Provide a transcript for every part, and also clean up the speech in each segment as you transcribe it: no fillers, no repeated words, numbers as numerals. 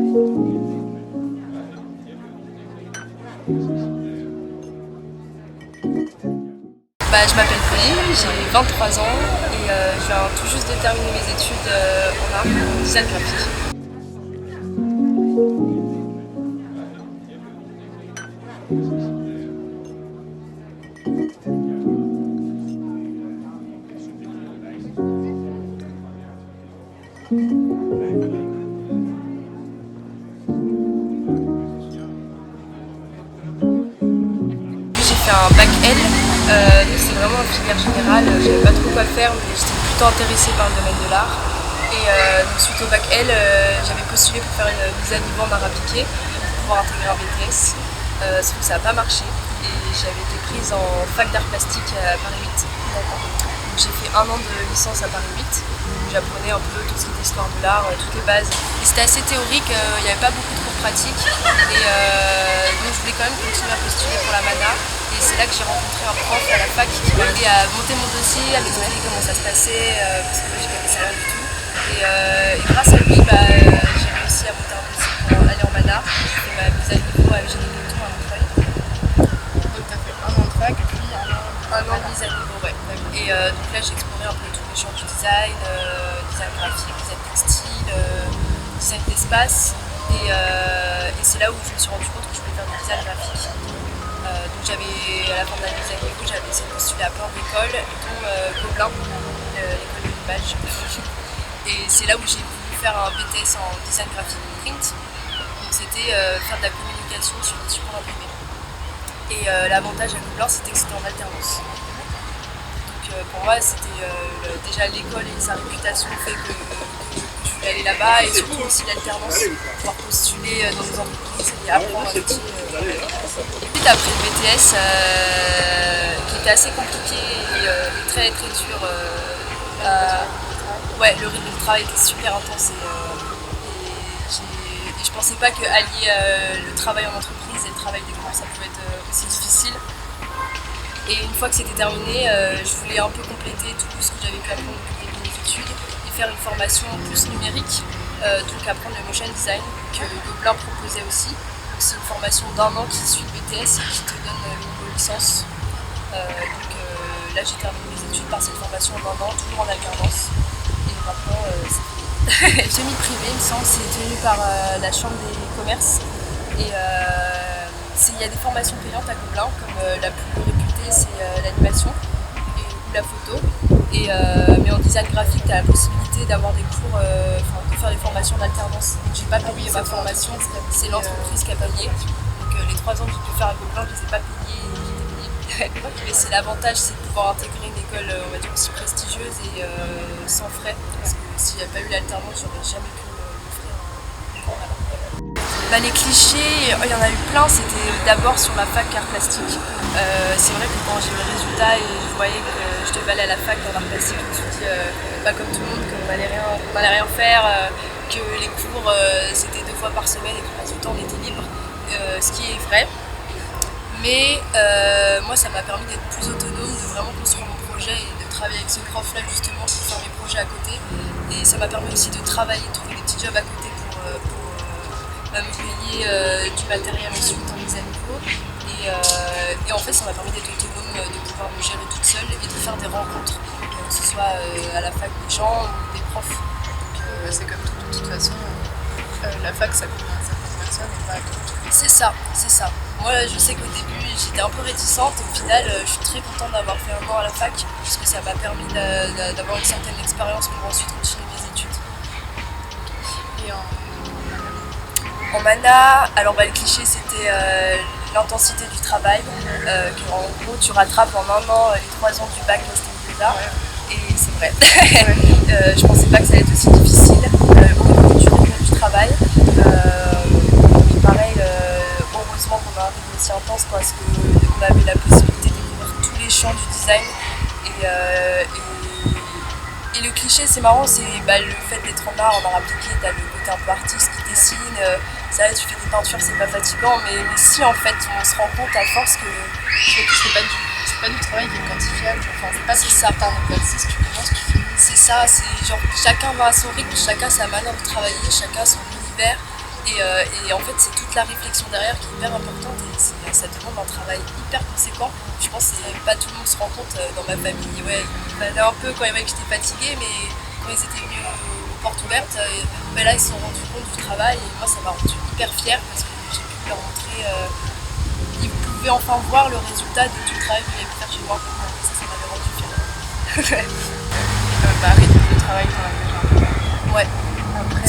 Je m'appelle Pauline, j'ai 23 ans et je viens tout juste de terminer mes études en art, en design graphique. J'ai fait un bac L, c'est vraiment une filière générale, je savais pas trop quoi faire mais j'étais plutôt intéressée par le domaine de l'art. Et donc suite au bac L, j'avais postulé pour faire une mise à niveau en art appliqué pour pouvoir intégrer un BTS, sauf que ça n'a pas marché et j'avais été prise en fac d'art plastique à Paris 8. J'ai fait un an de licence à Paris 8, où j'apprenais un peu toute cette histoire de l'art, toutes les bases. Et c'était assez théorique, il n'y avait pas beaucoup de cours pratiques. Et donc je voulais quand même continuer à postuler pour la MANA. Et c'est là que j'ai rencontré un prof à la fac qui m'a aidé à monter mon dossier, à m'expliquer comment ça se passait, parce que moi je connaissais rien du tout. Et grâce à lui, j'ai réussi à monter un dossier pour aller en MANA. J'ai fait ma mise à niveau à Eugénie Lecton à Montreuil. Donc tu as fait un an de fac et puis un an de mise à niveau, ouais. Et donc là j'ai exploré un peu tous les champs du design, design graphique, design textile, design d'espace. Et c'est là où je me suis rendu compte que je voulais faire du design graphique. Donc j'avais, à la fin de la mise à niveau, j'avais essayé de postuler à plein d'écoles, dont Gobelin, l'école de l'image. Et c'est là où j'ai voulu faire un BTS en design graphique print. Donc c'était faire de la communication sur des supports imprimés. Et l'avantage à Gobelin, c'était que c'était en alternance. Donc pour moi, c'était déjà l'école et sa réputation fait que je voulais aller là-bas, et surtout aussi l'alternance, pouvoir postuler dans des entreprises et apprendre un métier. Et puis après le BTS, qui était assez compliqué et très très dur. Ouais, le rythme de travail était super intense et je pensais pas que allier le travail en entreprise et le travail des cours, ça pouvait être aussi difficile. Et une fois que c'était terminé, je voulais un peu compléter tout ce que j'avais pu apprendre depuis le début de mes études et faire une formation plus numérique, donc apprendre le motion design que Gobelin proposait aussi. C'est une formation d'1 an qui suit le BTS et qui te donne une niveau licence. Là j'ai terminé mes études par cette formation d'1 an, toujours en alternance. Et maintenant c'est semi-privé, il me semble, c'est tenu par la chambre des commerces. Et il y a des formations payantes à Gobelin, comme la plus réputée c'est l'animation ou la photo. Mais en design graphique, tu as la possibilité d'avoir des cours, de faire des formations d'alternance. J'ai pas payé ma formation, c'est l'entreprise qui a payé. Donc les 3 ans que j'ai pu faire à Gobelin, je les ai pas payés et j'étais payée. Mais c'est l'avantage, c'est de pouvoir intégrer une école, on va dire, aussi prestigieuse et sans frais. Parce que s'il n'y avait pas eu l'alternance, j'aurais jamais pu m'offrir un cours là-bas. Les clichés, il y en a eu plein, c'était d'abord sur la fac art plastique. C'est vrai que quand j'ai eu le résultat et je voyais que je devais aller à la fac d'art plastique, je me suis dit, pas comme tout le monde, qu'on n'allait rien faire, que les cours c'était 2 fois par semaine et que le reste du temps on était libre, ce qui est vrai. Mais moi ça m'a permis d'être plus autonome, de vraiment construire mon projet et de travailler avec ce prof là justement pour faire mes projets à côté. Et ça m'a permis aussi de travailler, de trouver des petits jobs à côté pour me payer du matériel ensuite en mise à niveau. Et en fait ça m'a permis d'être autonome, de pouvoir me gérer toute seule et de faire des rencontres, que ce soit à la fac des gens ou des profs. Donc c'est comme tout, de toute façon, la fac ça convient à certaines personnes et pas à d'autres. C'est ça, c'est ça. Moi je sais qu'au début j'étais un peu réticente et au final je suis très contente d'avoir fait 1 an à la fac parce que ça m'a permis d'avoir une certaine expérience pour ensuite continuer mes études. Et en MANA, alors le cliché c'était l'intensité du travail, que en gros tu rattrapes en 1 an les 3 ans du bac STI2A, ouais. Et c'est vrai. Ouais. Je pensais pas que ça allait être aussi difficile au niveau du travail. Et pareil, heureusement qu'on a un rythme aussi intense parce qu'on avait la possibilité de découvrir tous les champs du design. Et le cliché, c'est marrant, c'est le fait d'être en art appliqué, t'as le côté un peu artiste qui dessine, ça va, tu fais des peintures, c'est pas fatigant, mais si en fait on se rend compte à force que c'est pas du travail qui est quantifiable, enfin c'est ça. T'as un exercice, tu commences, tu finis. C'est ça, c'est genre chacun va à son rythme, chacun sa manière de travailler, chacun son univers, Et en fait, c'est toute la réflexion derrière qui est hyper importante et ça demande un travail hyper conséquent. Je pense que pas tout le monde se rend compte dans ma famille. Ouais, ils m'allaient un peu quand ils voyaient que j'étais fatiguée, mais quand ils étaient venus aux portes ouvertes, là ils se sont rendus compte du travail et moi ça m'a rendue hyper fière parce que j'ai pu leur montrer. Ils pouvaient enfin voir le résultat de tout le travail que j'avais pu faire chez moi. Ça m'avait rendue fière. Rythme de travail, t'en as déjà un peu. Ouais. Après,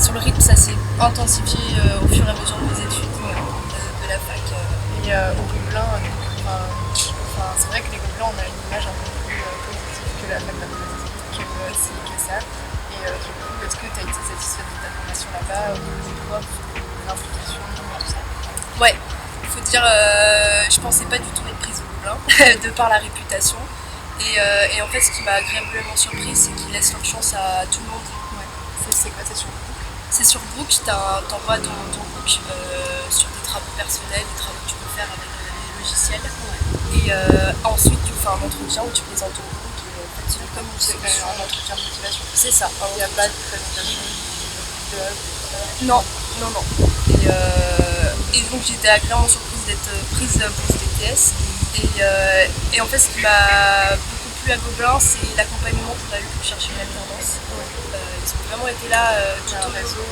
sur le rythme, ça s'est intensifié au fur et à mesure de mes études de la fac. Et au Gobelin, c'est vrai que les Gobelins, on a une image un peu plus positive que la fac d'architecture, que ça. Et du coup, est-ce que tu as été satisfaite de ta formation là-bas, des profs, de l'implication, tout ça? Ouais, faut dire, je pensais pas du tout être prise au Gobelin, de par la réputation. Et en fait, ce qui m'a agréablement surprise, c'est qu'ils laissent leur chance à tout le monde. Ouais. C'est quoi, c'est sur Book? C'est sur Book, t'envoies ton book sur tes travaux personnels, les travaux que tu peux faire avec les logiciels. Ouais. Et ensuite, tu fais un entretien où tu présentes ton book. Et en fait, c'est comme un entretien de motivation. C'est ça. Il n'y a pas de présentation de Non. Et donc, j'étais agréablement surprise d'être prise pour ce BTS. Et en fait, ce qui m'a beaucoup plu à Gobelin, c'est l'accompagnement qu'on a eu pour chercher une alternance. Ils ont vraiment été là tout au réseau.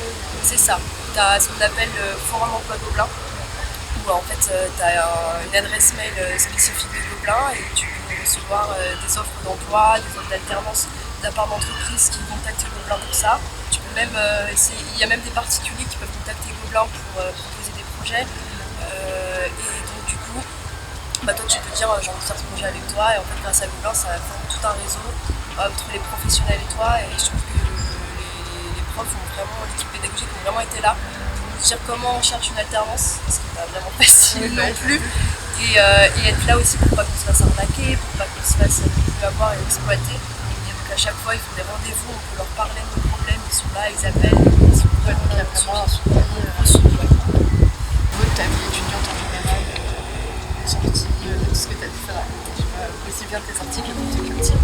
C'est ça. Tu as ce qu'on appelle le Forum Emploi Gobelin, où en fait tu as une adresse mail spécifique de Gobelin et tu peux recevoir des offres d'emploi, des offres d'alternance de la part d'entreprises qui contactent Gobelin pour ça. Tu peux même, il y a même des particuliers qui peuvent contacter Gobelin pour proposer des projets. Et donc du coup, toi tu peux dire j'ai envie de faire ce projet avec toi, et en fait grâce à Gobelin ça forme tout un réseau entre les professionnels et toi, et je trouve que les profs ont vraiment, l'équipe pédagogique ont vraiment été là pour nous dire comment on cherche une alternance, ce qui n'est pas vraiment facile non plus, et être là aussi pour pas qu'on se fasse arnaquer, pour pas qu'on se fasse plus avoir et exploiter. Et donc à chaque fois ils font des rendez-vous, on peut leur parler de nos problèmes, ils sont là, ils appellent, ils sont donc il y a vraiment un suivi de ta vie étudiante en général, sortie, de tout ce que tu as pu faire, aussi bien tes articles que tes cultives.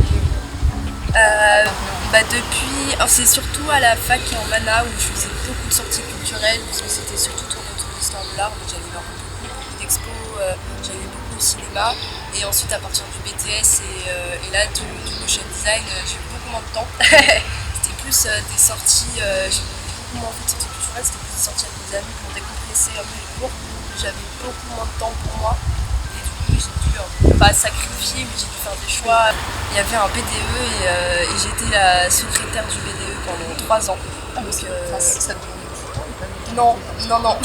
C'est surtout à la fac et en Mana où je faisais beaucoup de sorties culturelles, parce que c'était surtout tourné autour de l'histoire de l'art, donc j'avais beaucoup d'expos, j'allais beaucoup au cinéma, et ensuite à partir du BTS et là du motion design, j'ai eu beaucoup moins de temps. C'était plus des sorties, j'ai beaucoup moins fait de sorties culturelles, c'était plus des sorties avec des amis pour décompresser un peu les cours, j'avais beaucoup moins de temps pour moi. J'ai dû sacrifier, mais j'ai dû faire des choix. Il y avait un BDE et j'étais la secrétaire du BDE pendant 3 ans. Donc, ça te demandait beaucoup de temps ou pas? Non.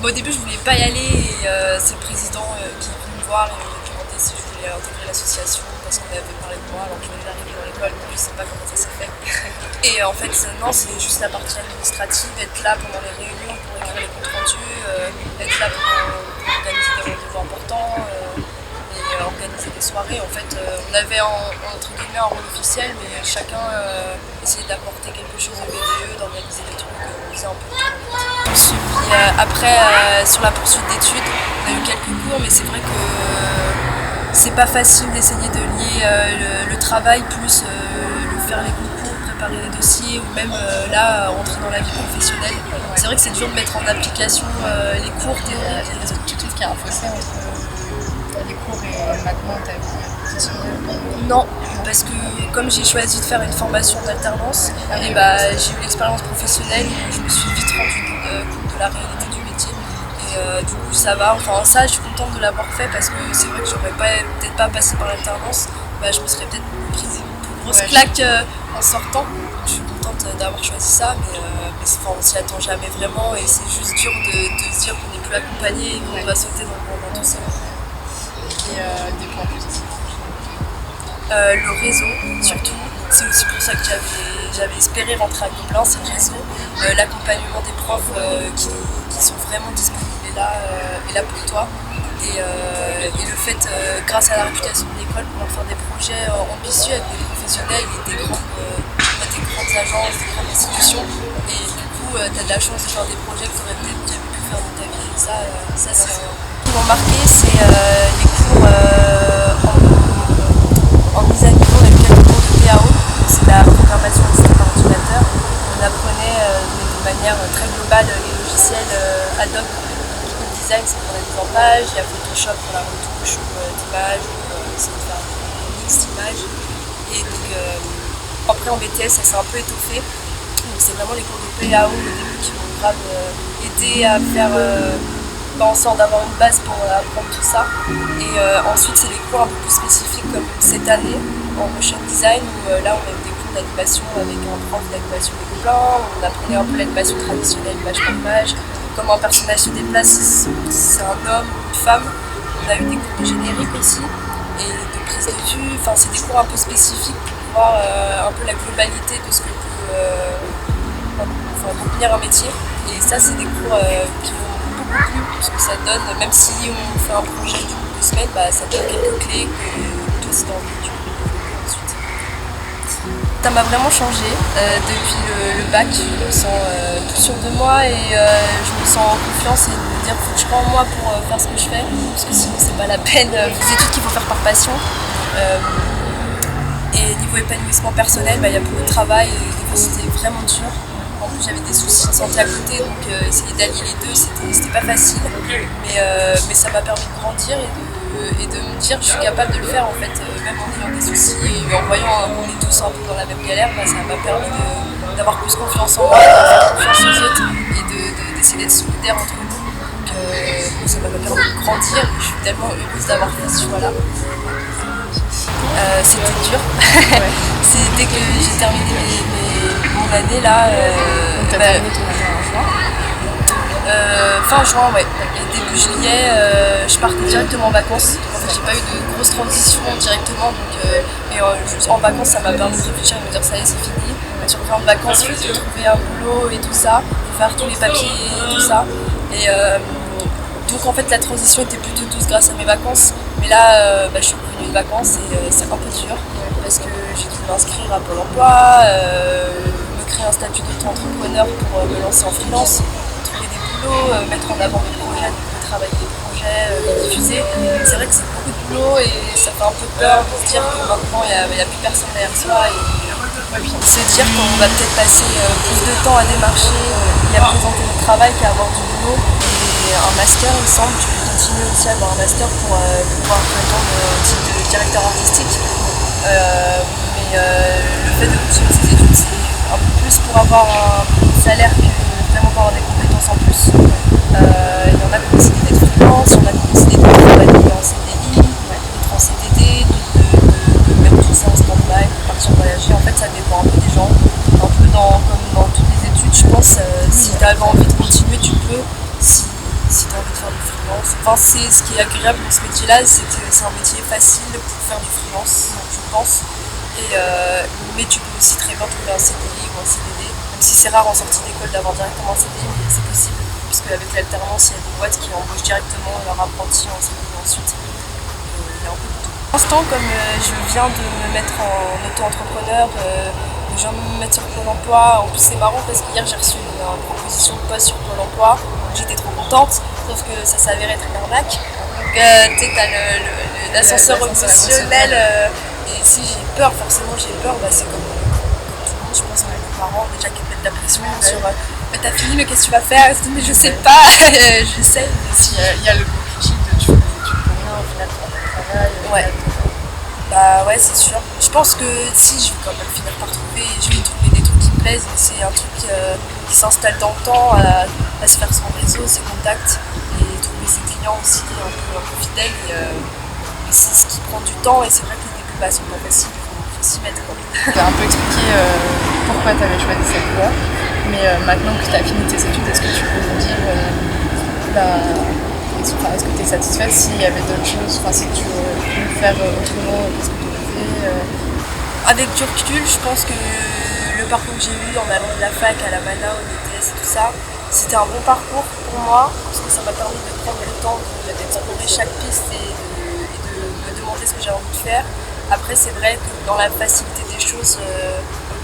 Au début, je voulais pas y aller et c'est le président qui est venu me voir et m'a demandé si je voulais intégrer l'association parce qu'on avait parlé de moi alors que je venais d'arriver dans l'école, donc je sais pas comment ça s'est fait. Et en fait, non, c'est juste la partie administrative, être là pendant les réunions pour écrire les comptes rendus, être là pour organiser des rendez-vous importants et organiser des soirées. En fait, on avait entre guillemets un rôle officiel, mais chacun essayait d'apporter quelque chose au BDE, d'organiser des trucs, on faisait un peu de tout. Après, sur la poursuite d'études, on a eu quelques cours, mais c'est vrai que c'est pas facile d'essayer de lier le travail plus faire les concours, préparer les dossiers ou même là rentrer dans la vie professionnelle. C'est vrai que c'est dur de mettre en application les cours théoriques et les autres. Tu trouves qu'il y a un fossé entre les cours et maintenant ta vie professionnelle? Non, parce que comme j'ai choisi de faire une formation d'alternance, j'ai eu l'expérience professionnelle où je me suis vite rendu compte de la réalité du métier. Et du coup ça va, enfin ça je suis contente de l'avoir fait parce que c'est vrai que j'aurais peut-être pas passé par l'alternance, je me serais peut-être prise une plus grosse claque en sortant. Je suis contente d'avoir choisi ça, mais on s'y attend jamais vraiment et c'est juste dur de se dire qu'on n'est plus accompagné et qu'on doit sauter dans tout ça. Et des points positifs? Le réseau surtout, c'est aussi pour ça que j'avais espéré rentrer à Gobelin, c'est le réseau, l'accompagnement des profs qui sont vraiment disponibles et là pour toi, et le fait, grâce à la réputation de l'école, pouvoir faire des projets ambitieux avec des professionnels et des grandes agences, des grandes institutions, et du coup tu as de la chance de faire des projets que tu aurais peut-être jamais pu faire dans ta vie, et ça c'est ce qui m'a marqué, c'est les cours en mise à niveau. On a eu quelques cours de PAO, c'est la programmation assistée par ordinateur. On apprenait de manière design, c'est pour la mise en page, il y a Photoshop pour la retouche d'image, c'est de faire un mix d'images. Et donc après en BTS ça s'est un peu étoffé, donc c'est vraiment les cours de PAO au début qui m'ont grave aidé à faire en sorte d'avoir une base pour apprendre tout ça. Et ensuite c'est des cours un peu plus spécifiques comme cette année en motion design où là on a eu des cours d'animation avec un prof d'animation des Gobelins, on apprenait un peu l'animation traditionnelle image par image, comment un personnage se déplace, si c'est un homme ou une femme. On a eu des cours de générique aussi et de prise de vue, enfin c'est des cours un peu spécifiques pour voir un peu la globalité de ce que peut devenir un métier. Et ça c'est des cours qui m'ont beaucoup plu parce que ça donne, même si on fait un projet d'une 2 semaines, ça donne quelques clés que toi si t'as envie tu peux développer ensuite. Ça m'a vraiment changé depuis le bac, je me sens tout sûr de moi et je me sens en confiance et de me dire faut que je crois en moi pour faire ce que je fais parce que sinon c'est pas la peine, des études qu'il faut faire par passion. Et niveau épanouissement personnel, il y a beaucoup de travail et des fois c'était vraiment dur. En plus j'avais des soucis de santé à côté donc essayer d'allier les deux c'était pas facile mais ça m'a permis de grandir et de me dire que je suis capable de le faire en fait même en ayant des soucis et en voyant qu'on est tous un peu dans la même galère, ça m'a permis d'avoir plus confiance en moi, de faire confiance aux autres et d'essayer d'être solidaire entre nous. Donc ça m'a permis de grandir et je suis tellement heureuse d'avoir fait ce choix-là. C'était dur. C'est dès que j'ai terminé mon année là. T'as terminé ton année en juin fin juin, ouais. Et début juillet, je partais directement en vacances. Donc, en fait, j'ai pas eu de grosse transition directement. Donc, en vacances, ça m'a permis de réfléchir et de me dire ça y est, c'est fini. Tu reviens de vacances, il faut trouver un boulot et tout ça, faire tous les papiers et tout ça. Et donc en fait, la transition était plutôt douce grâce à mes vacances. Mais là, je suis revenue de vacances et c'est un peu dur parce que j'ai dû m'inscrire à Pôle emploi, me créer un statut d'auto-entrepreneur pour me lancer en freelance, trouver des boulots, mettre en avant mes projets, travailler des projets, les diffuser. C'est vrai que c'est beaucoup de boulot et ça fait un peu peur de se dire que maintenant il n'y a plus personne derrière soi. Et puis se dire qu'on va peut-être passer plus de temps à démarcher et à présenter notre travail qu'à avoir du boulot. Et un master, il me semble, tu peux continuer aussi à avoir un master pour pouvoir prétendre au titre de directeur artistique. Mais le fait de continuer ses études, c'est un peu plus pour avoir un salaire que vraiment pour avoir des compétences en plus. Il y en a qui ont décidé d'être freelance, il y en a qui ont décidé de travailler en CDI, d'être en CDD, de mettre tout ça en stand-by, de partir voyager. En fait, ça dépend un peu des gens. Un peu comme dans toutes les études, je pense, si tu as envie de continuer, tu peux. Si tu as envie de faire du freelance. Enfin, c'est ce qui est agréable dans ce métier-là, c'est que c'est un métier facile pour faire du freelance, je pense. Mais tu peux aussi très bien trouver un CDI ou un CDD, même si c'est rare en sortie d'école d'avoir directement un CDI, mais c'est possible. Puisque avec l'alternance, il y a des boîtes qui embauchent directement leurs apprentis en CDI ensuite. Il y a un peu de tout. Pour l'instant, comme je viens de me mettre en auto-entrepreneur, je viens de me mettre sur Pôle emploi. En plus, c'est marrant parce qu'hier, j'ai reçu une proposition de poste sur Pôle emploi. J'étais trop contente, sauf que ça s'avérait être une arnaque. Donc, tu sais, t'as l'ascenseur émotionnel. Et si j'ai peur, forcément, c'est comme tout le monde, je pense, avec mes parents, déjà qui me mettent de la pression sur t'as fini, mais qu'est-ce que tu vas faire? Mais je sais pas, j'essaie. Il y a le gros critique de tu fais des études pour rien, au final, pour ton travail. Ouais. Ouais, c'est sûr. Je pense que si, je vais quand même finir par trouver, je vais trouver des trucs qui me plaisent, mais c'est un truc qui s'installe dans le temps, à se faire son réseau, ses contacts, et trouver ses clients aussi un peu fidèles. Et c'est ce qui prend du temps, et c'est vrai que les débuts sont pas faciles, il faut s'y mettre. Tu as un peu expliqué pourquoi tu avais choisi cette voie, mais maintenant que tu as fini tes études, est-ce que tu peux nous dire est-ce que tu es satisfaite s'il y avait d'autres choses, si tu veux faire autrement, qu'est-ce que tu as fait Avec du recul, je pense que le parcours que j'ai eu en allant de la fac à la Mana, au BTS et tout ça, c'était un bon parcours pour moi, parce que ça m'a permis de prendre le temps d'explorer chaque piste et de me demander ce que j'avais envie de faire. Après, c'est vrai que dans la facilité des choses,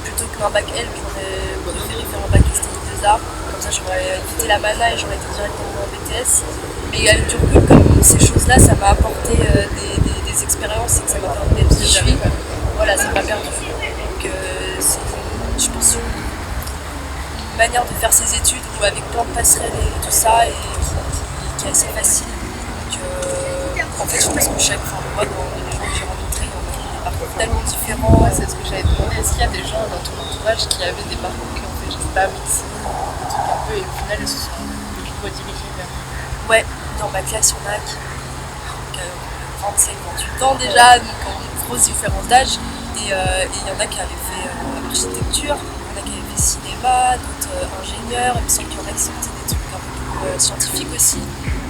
plutôt qu'un bac L, j'aurais préféré faire un bac esthétique des arts. Comme ça, j'aurais évité la Mana et j'aurais été directement en BTS. Mais avec du recul, comme ces choses-là, ça m'a apporté des expériences et que ça m'a permis d'être qui je suis. Voilà, ça m'a perdu. Donc, c'est, je pense, une manière de faire ses études ou avec plein de passerelles et tout ça, et qui qui est assez facile. Donc, en fait, je pense que moi, dans les gens que j'ai rencontrés, il y en a des parcours tellement différents. Ouais, c'est ce que j'avais demandé. Est-ce qu'il y a des gens dans ton entourage qui avaient des parcours qui ont fait, je sais pas, médecine, des trucs un peu, et au final, ils se sont redirigés vers. Ouais, dans ma classe, il y en a qui ont 27-28 ans déjà, donc en grosse différence d'âge. Et il y en a qui avaient fait architecture, il y en a qui avaient fait cinéma, d'autres ingénieurs, il me semble qu'il y en a qui sortaient des trucs un peu plus scientifiques aussi.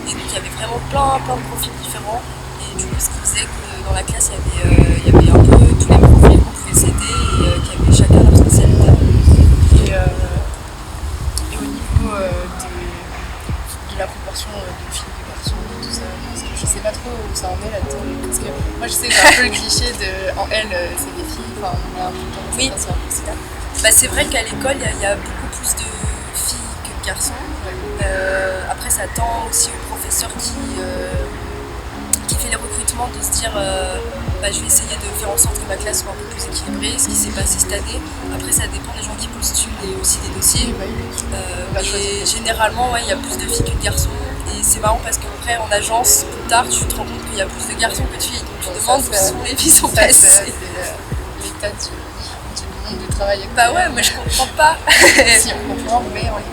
Et donc il y avait vraiment plein de profils différents. Et du coup, ce qui faisait que dans la classe, il y avait un peu tous les profils qu'on pouvait s'aider et qui avaient chacun leur spécialité. Et au niveau de la proportion de filles, de garçons, tout ça, parce que je sais pas trop où ça en est là-dedans. Parce que moi, je sais que j'ai un peu le cliché de en L, c'est des filles, enfin, on a un peu tendance Oui. à passer un peu ça. Bah, c'est vrai qu'à l'école, il y a beaucoup plus de filles que de garçons. Après, ça tend aussi au professeur qui fait les recrutements de se dire je vais essayer de faire en sorte que ma classe soit un peu plus équilibrée, ce qui s'est passé cette année. Après, ça dépend des gens qui postulent et aussi des dossiers. Mais généralement, il y a plus de filles que de garçons. Et c'est marrant parce qu'après, en agence, plus tard, tu te rends compte qu'il y a plus de garçons que de filles. Donc, tu te demandes où sont les filles sont passées. C'est l'état du monde du travail. Bah ouais, mais je comprends pas. Si on comprend, mais on l'est.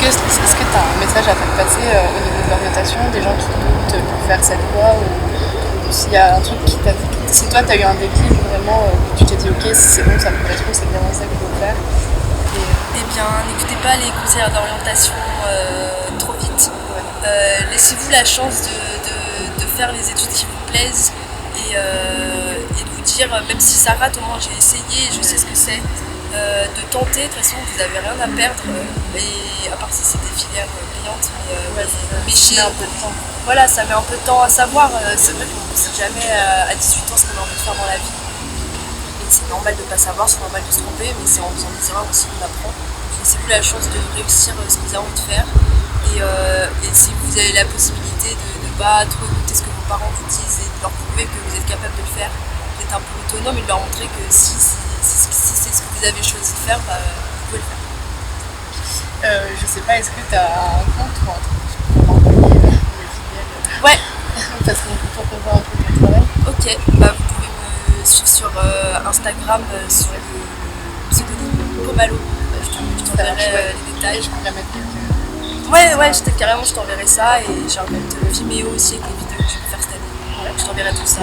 Est-ce que tu as un message à faire passer au niveau de l'orientation, des gens qui doutent pour faire cette voie, ou s'il y a un truc qui t'a dit, si toi tu as eu un déclic vraiment, où tu t'es dit ok, si c'est bon, ça me correspond, c'est vraiment ça qu'il faut faire. Eh bien, n'écoutez pas les conseillers d'orientation trop vite. Laissez-vous la chance de faire les études qui vous plaisent et de vous dire, même si ça rate, au moins j'ai essayé, je sais ce que c'est. De tenter, de toute façon vous n'avez rien à perdre, et à part si c'est des filières payantes, mais ça met un peu de temps. Voilà, ça met un peu de temps à savoir. C'est vrai qu'on ne sait jamais à 18 ans ce qu'on a envie de faire dans la vie, et c'est normal de ne pas savoir, c'est normal de se tromper, mais c'est en faisant des erreurs aussi qu'on apprend. Laissez-vous la chance de réussir ce que vous avez envie de faire, et si vous avez la possibilité de ne pas trop écouter ce que vos parents vous disent et de leur prouver que vous êtes capable de le faire, d'être un peu autonome et de leur montrer que si c'est ce que vous avez choisi de faire, vous pouvez le faire. Je sais pas, est-ce que tu as un compte ou un truc pour envoyer les fidèles Ouais. Parce qu'on peut voir un peu ton travail. Ok, vous pouvez me suivre sur Instagram sur le pseudonyme Pomalo. Je t'enverrai les détails. Je pourrais mettre quelques. Ouais, je t'enverrai ça, et j'ai un compte Vimeo aussi avec les vidéos que je vais faire cette année. Ouais, je t'enverrai tout ça.